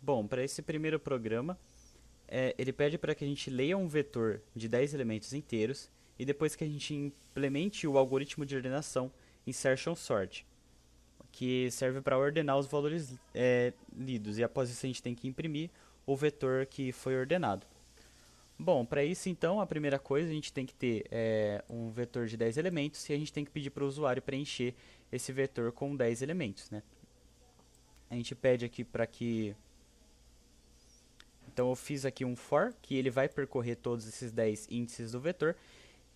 Bom, para esse primeiro programa, ele pede para que a gente leia um vetor de 10 elementos inteiros e depois que a gente implemente o algoritmo de ordenação insertion sort, que serve para ordenar os valores lidos, e após isso a gente tem que imprimir o vetor que foi ordenado. Bom, para isso então, a primeira coisa, a gente tem que ter um vetor de 10 elementos e a gente tem que pedir para o usuário preencher esse vetor com 10 elementos, né? A gente pede aqui para que... Então eu fiz aqui um for, que ele vai percorrer todos esses 10 índices do vetor,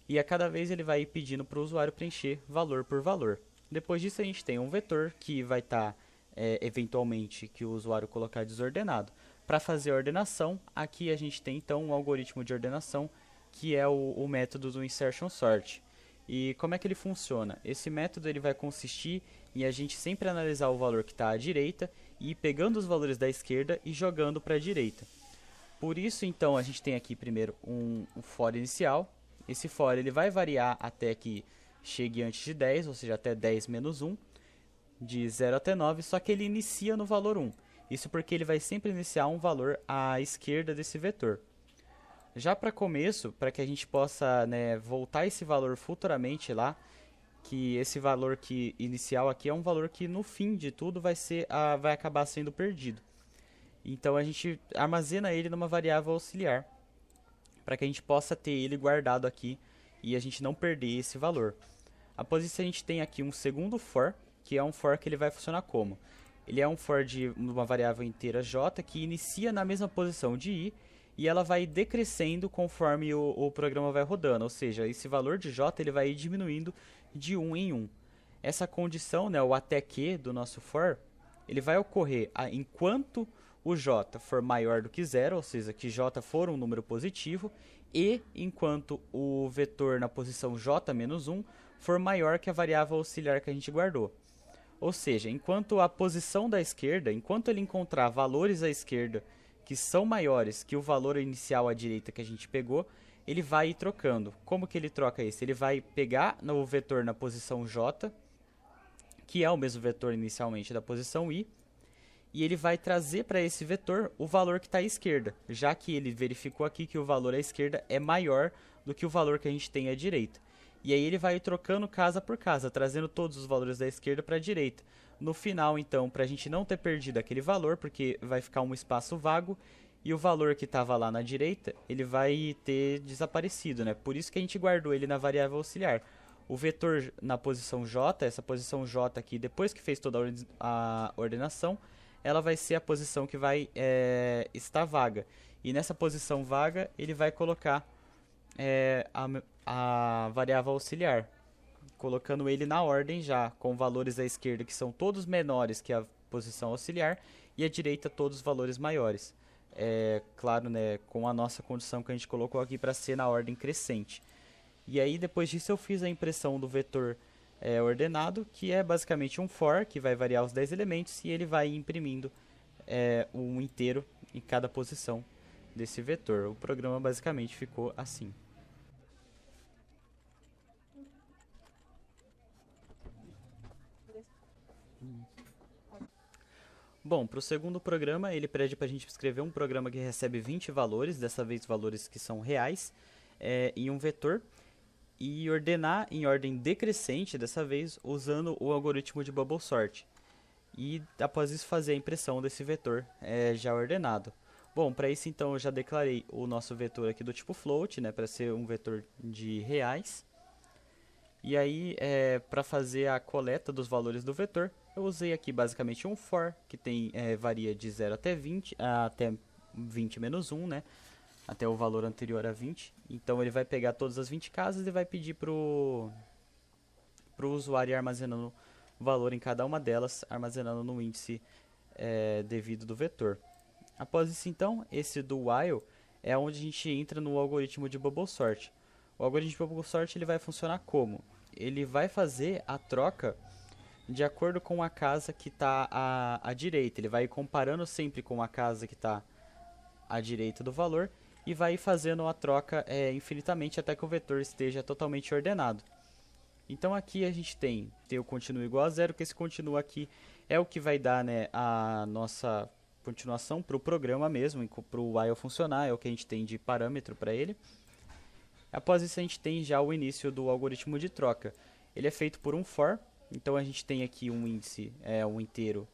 e a cada vez ele vai pedindo para o usuário preencher valor por valor. Depois disso a gente tem um vetor que vai estar, eventualmente, que o usuário colocar desordenado. Para fazer a ordenação, aqui a gente tem então um algoritmo de ordenação, que é o método do insertion sort. E como é que ele funciona? Esse método ele vai consistir em a gente sempre analisar o valor que está à direita e ir pegando os valores da esquerda e jogando para a direita. Por isso, então, a gente tem aqui primeiro um for inicial. Esse for ele vai variar até que chegue antes de 10, ou seja, até 10 menos 1, de 0 até 9, só que ele inicia no valor 1. Isso porque ele vai sempre iniciar um valor à esquerda desse vetor. Já para começo, para que a gente possa, né, voltar esse valor futuramente lá, que esse valor que inicial aqui é um valor que no fim de tudo vai acabar sendo perdido. Então a gente armazena ele numa variável auxiliar, para que a gente possa ter ele guardado aqui e a gente não perder esse valor. Após isso a gente tem aqui um segundo for, que é um for que ele vai funcionar como? Ele é um for de uma variável inteira j que inicia na mesma posição de i e ela vai decrescendo conforme o programa vai rodando, ou seja, esse valor de j ele vai ir diminuindo de 1 em 1. Essa condição, né, o até que do nosso for, ele vai ocorrer enquanto o j for maior do que zero, ou seja, que j for um número positivo, e enquanto o vetor na posição j menos 1 for maior que a variável auxiliar que a gente guardou. Ou seja, enquanto a posição da esquerda, enquanto ele encontrar valores à esquerda que são maiores que o valor inicial à direita que a gente pegou, ele vai ir trocando. Como que ele troca isso? Ele vai pegar o vetor na posição j, que é o mesmo vetor inicialmente da posição i, e ele vai trazer para esse vetor o valor que está à esquerda, já que ele verificou aqui que o valor à esquerda é maior do que o valor que a gente tem à direita. E aí ele vai trocando casa por casa, trazendo todos os valores da esquerda para a direita. No final, então, para a gente não ter perdido aquele valor, porque vai ficar um espaço vago, e o valor que estava lá na direita, ele vai ter desaparecido, né? Por isso que a gente guardou ele na variável auxiliar. O vetor na posição j, essa posição j aqui, depois que fez toda a ordenação, ela vai ser a posição que vai estar vaga. E nessa posição vaga, ele vai colocar a variável auxiliar, colocando ele na ordem já, com valores à esquerda que são todos menores que a posição auxiliar, e à direita todos os valores maiores. Claro, né, com a nossa condição que a gente colocou aqui para ser na ordem crescente. E aí depois disso eu fiz a impressão do vetor ordenado, que é basicamente um for, que vai variar os 10 elementos, e ele vai imprimindo um inteiro em cada posição desse vetor. O programa basicamente ficou assim. Bom, para o segundo programa, ele pede para a gente escrever um programa que recebe 20 valores, dessa vez valores que são reais, em um vetor, e ordenar em ordem decrescente, dessa vez, usando o algoritmo de bubble sort. E após isso fazer a impressão desse vetor já ordenado. Bom, para isso então eu já declarei o nosso vetor aqui do tipo float, né, para ser um vetor de reais. E aí, para fazer a coleta dos valores do vetor, eu usei aqui basicamente um for, que varia de 0 até 20, até 20 menos 1, né? Até o valor anterior a 20. Então ele vai pegar todas as 20 casas e vai pedir pro usuário ir armazenando o valor em cada uma delas, armazenando no índice devido do vetor. Após isso então, esse do while é onde a gente entra no algoritmo de bubble sort. O algoritmo de bubble sort ele vai funcionar como? Ele vai fazer a troca de acordo com a casa que está à direita. Ele vai ir comparando sempre com a casa que está à direita do valor e vai ir fazendo a troca infinitamente até que o vetor esteja totalmente ordenado. Então aqui a gente tem o continuo igual a zero, que esse continuo aqui é o que vai dar, né, a nossa continuação para o programa mesmo, para o while funcionar, é o que a gente tem de parâmetro para ele. Após isso a gente tem já o início do algoritmo de troca. Ele é feito por um for, então a gente tem aqui um índice, um inteiro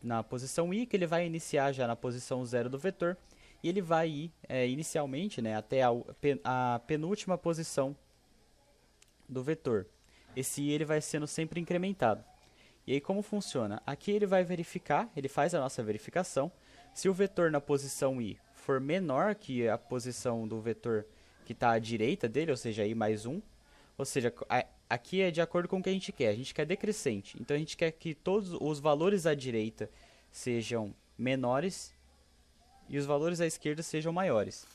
na posição i, que ele vai iniciar já na posição 0 do vetor, e ele vai ir inicialmente, né, até a penúltima posição do vetor. Esse i ele vai sendo sempre incrementado. E aí como funciona? Aqui ele vai verificar, ele faz a nossa verificação. Se o vetor na posição i for menor que a posição do vetor que está à direita dele, ou seja, i mais 1, ou seja, aqui é de acordo com o que a gente quer. A gente quer decrescente. Então a gente quer que todos os valores à direita sejam menores e os valores à esquerda sejam maiores.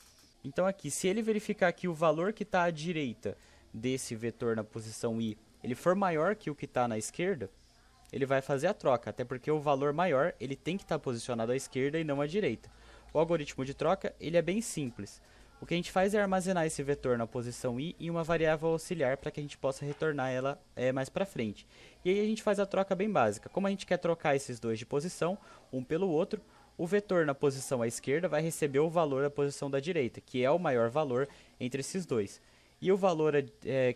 Então aqui, se ele verificar que o valor que está à direita desse vetor na posição i, ele for maior que o que está na esquerda, ele vai fazer a troca, até porque o valor maior ele tem que estar posicionado à esquerda e não à direita. O algoritmo de troca ele é bem simples. O que a gente faz é armazenar esse vetor na posição i em uma variável auxiliar para que a gente possa retornar ela mais para frente. E aí a gente faz a troca bem básica. Como a gente quer trocar esses dois de posição, um pelo outro, o vetor na posição à esquerda vai receber o valor da posição da direita, que é o maior valor entre esses dois. E o valor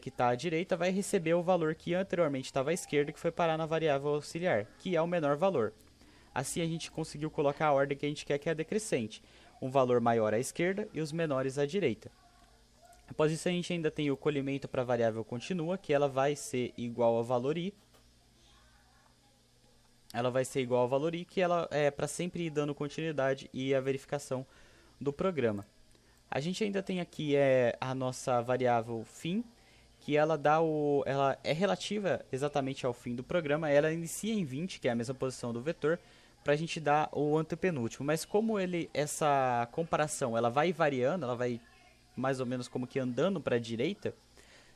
que está à direita vai receber o valor que anteriormente estava à esquerda, que foi parar na variável auxiliar, que é o menor valor. Assim a gente conseguiu colocar a ordem que a gente quer, que é a decrescente. Um valor maior à esquerda e os menores à direita. Após isso a gente ainda tem o colhimento para a variável continua, que ela vai ser igual ao valor i. Ela vai ser igual ao valor i, que ela é para sempre ir dando continuidade e a verificação do programa. A gente ainda tem aqui a nossa variável fim, que ela é relativa exatamente ao fim do programa. Ela inicia em 20, que é a mesma posição do vetor, para a gente dar o antepenúltimo. Mas como essa comparação ela vai variando, ela vai mais ou menos como que andando para a direita,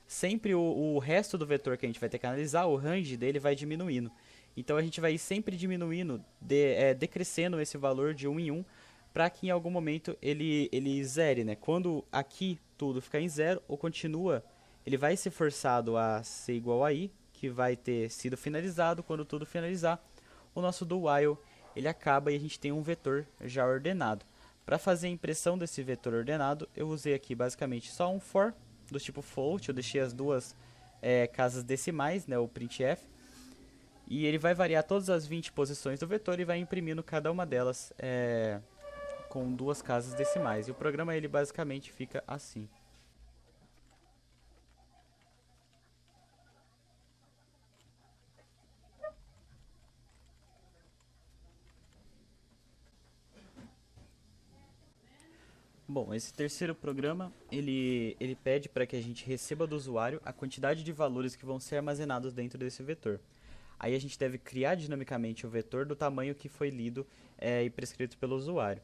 sempre o resto do vetor que a gente vai ter que analisar, o range dele vai diminuindo. Então a gente vai sempre diminuindo, decrescendo esse valor de 1 em 1, para que em algum momento ele zere, né? Quando aqui tudo ficar em 0, ou continua, ele vai ser forçado a ser igual a i, que vai ter sido finalizado. Quando tudo finalizar, o nosso do while ele acaba e a gente tem um vetor já ordenado. Para fazer a impressão desse vetor ordenado, eu usei aqui basicamente só um for do tipo float. Eu deixei as duas casas decimais, né, o printf, e ele vai variar todas as 20 posições do vetor e vai imprimindo cada uma delas com duas casas decimais. E o programa ele basicamente fica assim. Bom, esse terceiro programa, ele pede para que a gente receba do usuário a quantidade de valores que vão ser armazenados dentro desse vetor. Aí a gente deve criar dinamicamente o vetor do tamanho que foi lido e prescrito pelo usuário.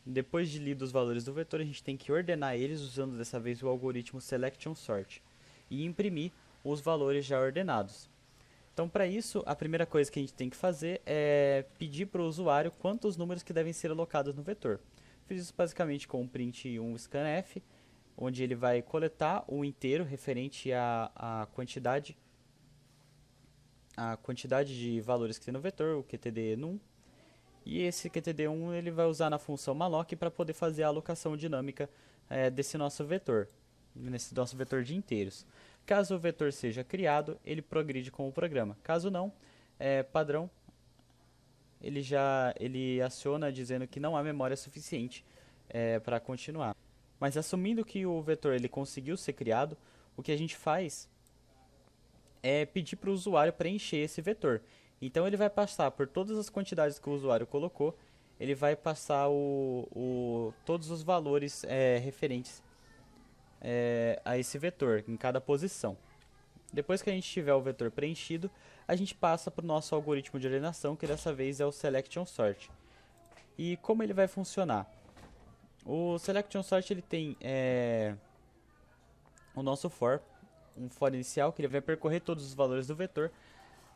Depois de lido os valores do vetor, a gente tem que ordenar eles usando dessa vez o algoritmo Selection Sort e imprimir os valores já ordenados. Então, para isso, a primeira coisa que a gente tem que fazer é pedir para o usuário quantos números que devem ser alocados no vetor. Fiz isso basicamente com um print 1 scanf, onde ele vai coletar o inteiro referente à quantidade de valores que tem no vetor, o QTD1. E esse QTD1 ele vai usar na função malloc para poder fazer a alocação dinâmica desse nosso vetor, nesse nosso vetor de inteiros. Caso o vetor seja criado, ele progride com o programa. Caso não, padrão, ele aciona dizendo que não há memória suficiente para continuar. Mas assumindo que o vetor ele conseguiu ser criado, o que a gente faz é pedir para o usuário preencher esse vetor. Então ele vai passar por todas as quantidades que o usuário colocou, ele vai passar todos os valores referentes a esse vetor em cada posição. Depois que a gente tiver o vetor preenchido, a gente passa para o nosso algoritmo de ordenação, que dessa vez é o Selection Sort. E como ele vai funcionar? O Selection Sort ele tem o nosso for, um for inicial, que ele vai percorrer todos os valores do vetor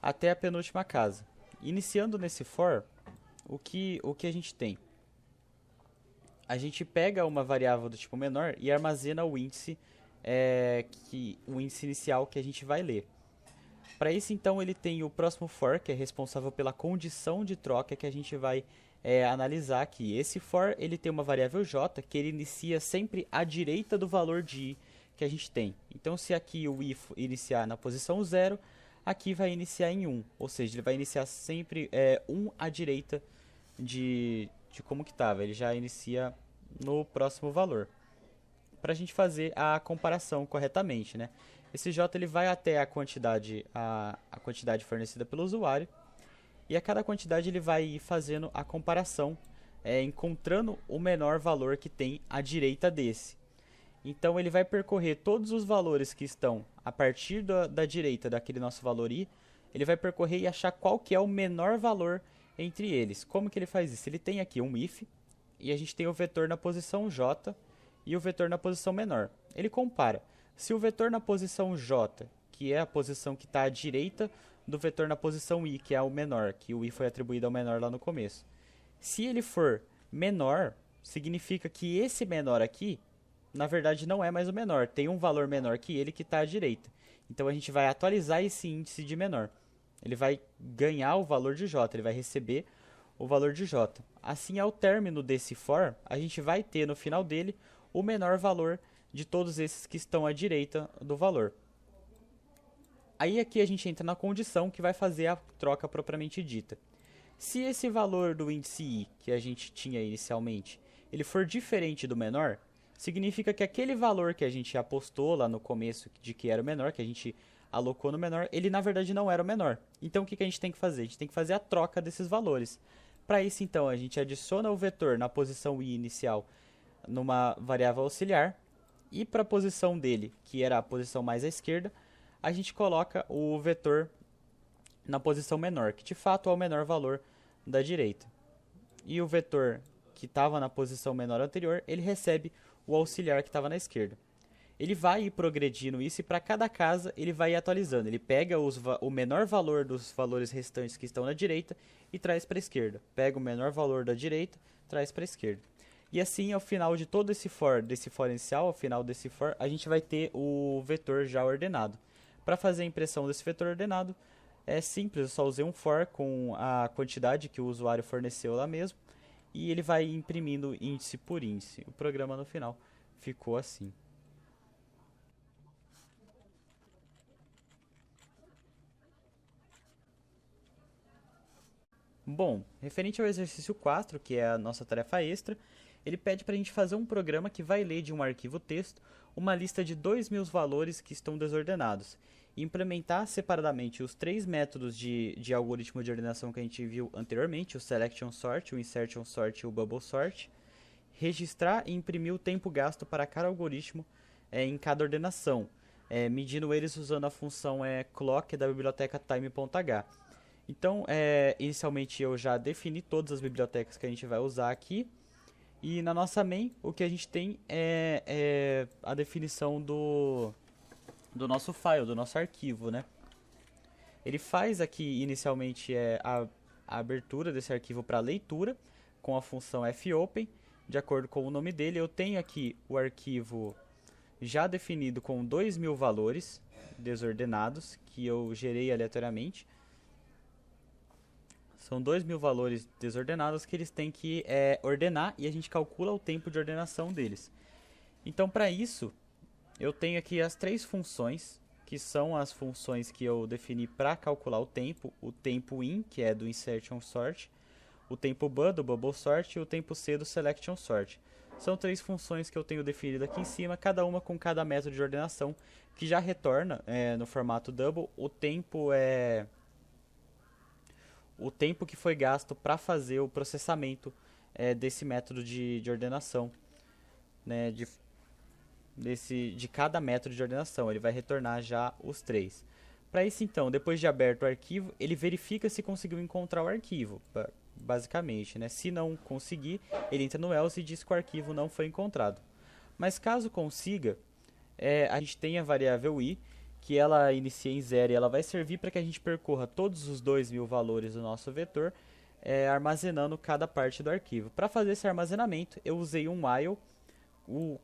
até a penúltima casa. Iniciando nesse for, o que a gente tem? A gente pega uma variável do tipo menor e armazena o índice inicial que a gente vai ler. Para isso, então, ele tem o próximo for, que é responsável pela condição de troca que a gente vai analisar aqui. Esse for ele tem uma variável j que ele inicia sempre à direita do valor de i que a gente tem. Então, se aqui o i iniciar na posição 0, aqui vai iniciar em 1, ou seja, ele vai iniciar sempre 1 à direita de como que estava. Ele já inicia no próximo valor, para a gente fazer a comparação corretamente, né? Esse j ele vai até a quantidade fornecida pelo usuário, e a cada quantidade ele vai ir fazendo a comparação, encontrando o menor valor que tem à direita desse. Então ele vai percorrer todos os valores que estão a partir da direita daquele nosso valor i, ele vai percorrer e achar qual que é o menor valor entre eles. Como que ele faz isso? Ele tem aqui um if, e a gente tem o vetor na posição j e o vetor na posição menor. Ele compara. Se o vetor na posição j, que é a posição que está à direita do vetor na posição i, que é o menor, que o i foi atribuído ao menor lá no começo. Se ele for menor, significa que esse menor aqui, na verdade, não é mais o menor. Tem um valor menor que ele que está à direita. Então, a gente vai atualizar esse índice de menor. Ele vai ganhar o valor de j, ele vai receber o valor de j. Assim, ao término desse for, a gente vai ter no final dele o menor valor de todos esses que estão à direita do valor. Aí aqui a gente entra na condição que vai fazer a troca propriamente dita. Se esse valor do índice i que a gente tinha inicialmente, ele for diferente do menor, significa que aquele valor que a gente apostou lá no começo de que era o menor, que a gente alocou no menor, ele na verdade não era o menor. Então o que a gente tem que fazer? A gente tem que fazer a troca desses valores. Para isso, então, a gente adiciona o vetor na posição i inicial numa variável auxiliar, e para a posição dele, que era a posição mais à esquerda, a gente coloca o vetor na posição menor, que de fato é o menor valor da direita. E o vetor que estava na posição menor anterior, ele recebe o auxiliar que estava na esquerda. Ele vai ir progredindo isso, e para cada casa ele vai ir atualizando. Ele pega o menor valor dos valores restantes que estão na direita e traz para a esquerda. Pega o menor valor da direita, traz para a esquerda. E assim, ao final de todo esse for inicial, ao final desse for, a gente vai ter o vetor já ordenado. Para fazer a impressão desse vetor ordenado, é simples, eu só usei um for com a quantidade que o usuário forneceu lá mesmo, e ele vai imprimindo índice por índice. O programa no final ficou assim. Bom, referente ao exercício 4, que é a nossa tarefa extra, ele pede para a gente fazer um programa que vai ler de um arquivo texto uma lista de 2.000 valores que estão desordenados, e implementar separadamente os 3 métodos de algoritmo de ordenação que a gente viu anteriormente, o selection sort, o insertion sort e o bubble sort, registrar e imprimir o tempo gasto para cada algoritmo em cada ordenação, medindo eles usando a função clock da biblioteca time.h. Então, inicialmente eu já defini todas as bibliotecas que a gente vai usar aqui, e na nossa main o que a gente tem é a definição do nosso file, do nosso arquivo, né? Ele faz aqui inicialmente a abertura desse arquivo para leitura com a função fopen, de acordo com o nome dele. Eu tenho aqui o arquivo já definido com 2.000 valores desordenados que eu gerei aleatoriamente. São 2.000 valores desordenados que eles têm que ordenar, e a gente calcula o tempo de ordenação deles. Então, para isso, eu tenho aqui as 3 funções, que são as funções que eu defini para calcular o tempo in, que é do insertion sort, o tempo bu do bubble sort e o tempo c do selection sort. São 3 funções que eu tenho definido aqui em cima, cada uma com cada método de ordenação, que já retorna no formato double o tempo que foi gasto para fazer o processamento desse método de ordenação, né, de cada método de ordenação. Ele vai retornar já os 3. Para isso, então, depois de aberto o arquivo, ele verifica se conseguiu encontrar o arquivo, basicamente, né? Se não conseguir, ele entra no else e diz que o arquivo não foi encontrado. Mas caso consiga, a gente tem a variável i, que ela inicia em 0 e ela vai servir para que a gente percorra todos os 2.000 valores do nosso vetor, armazenando cada parte do arquivo. Para fazer esse armazenamento, eu usei um while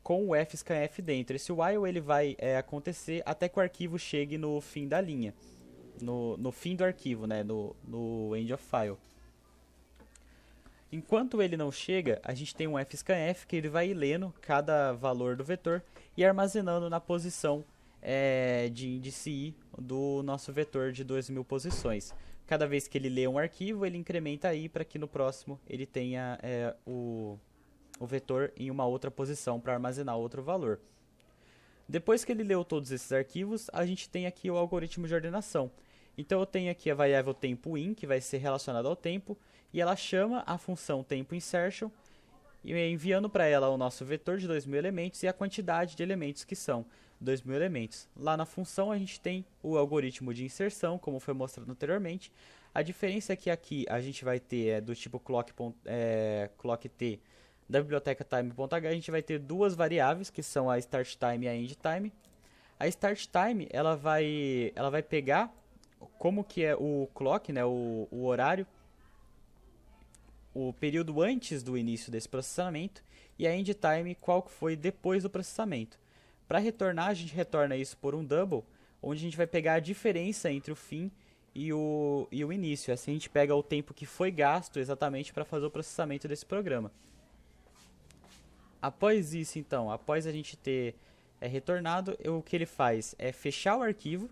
com o fscanf dentro. Esse while ele vai acontecer até que o arquivo chegue no fim da linha. no fim do arquivo, né, no end of file. Enquanto ele não chega, a gente tem um fscanf que ele vai lendo cada valor do vetor e armazenando na posição de índice i do nosso vetor de 2000 posições. Cada vez que ele lê um arquivo, ele incrementa i para que no próximo ele tenha o vetor em uma outra posição para armazenar outro valor. Depois que ele leu todos esses arquivos, a gente tem aqui o algoritmo de ordenação. Então eu tenho aqui a variável tempo in, que vai ser relacionada ao tempo, e ela chama a função tempo insertion, enviando para ela o nosso vetor de 2000 elementos e a quantidade de elementos que são 2000 elementos. Lá na função a gente tem o algoritmo de inserção, como foi mostrado anteriormente. A diferença é que aqui a gente vai ter do tipo clock t da biblioteca time.h, a gente vai ter duas variáveis, que são a start time e a end time. A start time ela vai pegar como que é o clock, né, o horário, o período antes do início desse processamento, e a end time qual que foi depois do processamento. Para retornar, a gente retorna isso por um double, onde a gente vai pegar a diferença entre o fim e o início. Assim a gente pega o tempo que foi gasto exatamente para fazer o processamento desse programa. Após isso, então, após a gente ter retornado, o que ele faz é fechar o arquivo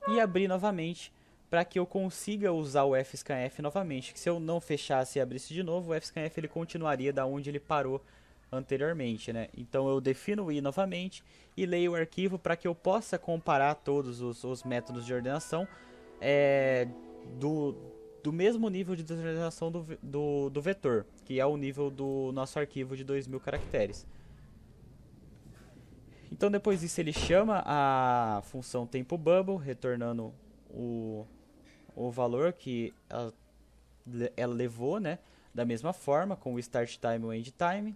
e abrir novamente para que eu consiga usar o fscanf novamente. Que se eu não fechasse e abrisse de novo, o fscanf ele continuaria da onde ele parou anteriormente, né? Então eu defino o i novamente e leio o arquivo para que eu possa comparar todos os métodos de ordenação do mesmo nível de desordenação do vetor, que é o nível do nosso arquivo de 2000 caracteres. Então depois disso ele chama a função tempoBubble, retornando o valor que ela levou, né? Da mesma forma, com o start time e o end time.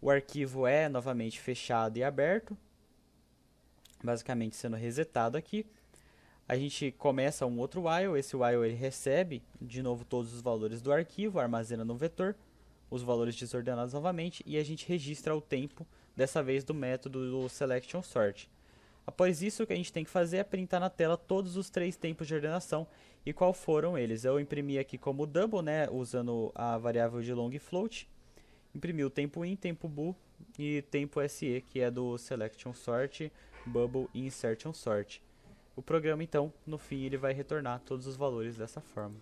O arquivo é novamente fechado e aberto, basicamente sendo resetado aqui. A gente começa um outro while, esse while ele recebe de novo todos os valores do arquivo, armazena no vetor, os valores desordenados novamente, e a gente registra o tempo, dessa vez do método do selection sort. Após isso, o que a gente tem que fazer é printar na tela todos os 3 tempos de ordenação e qual foram eles. Eu imprimi aqui como double, né, usando a variável de long float, imprimi o tempo in, tempo bool e tempo se, que é do selection sort, bubble e insertion sort. O programa, então, no fim, ele vai retornar todos os valores dessa forma.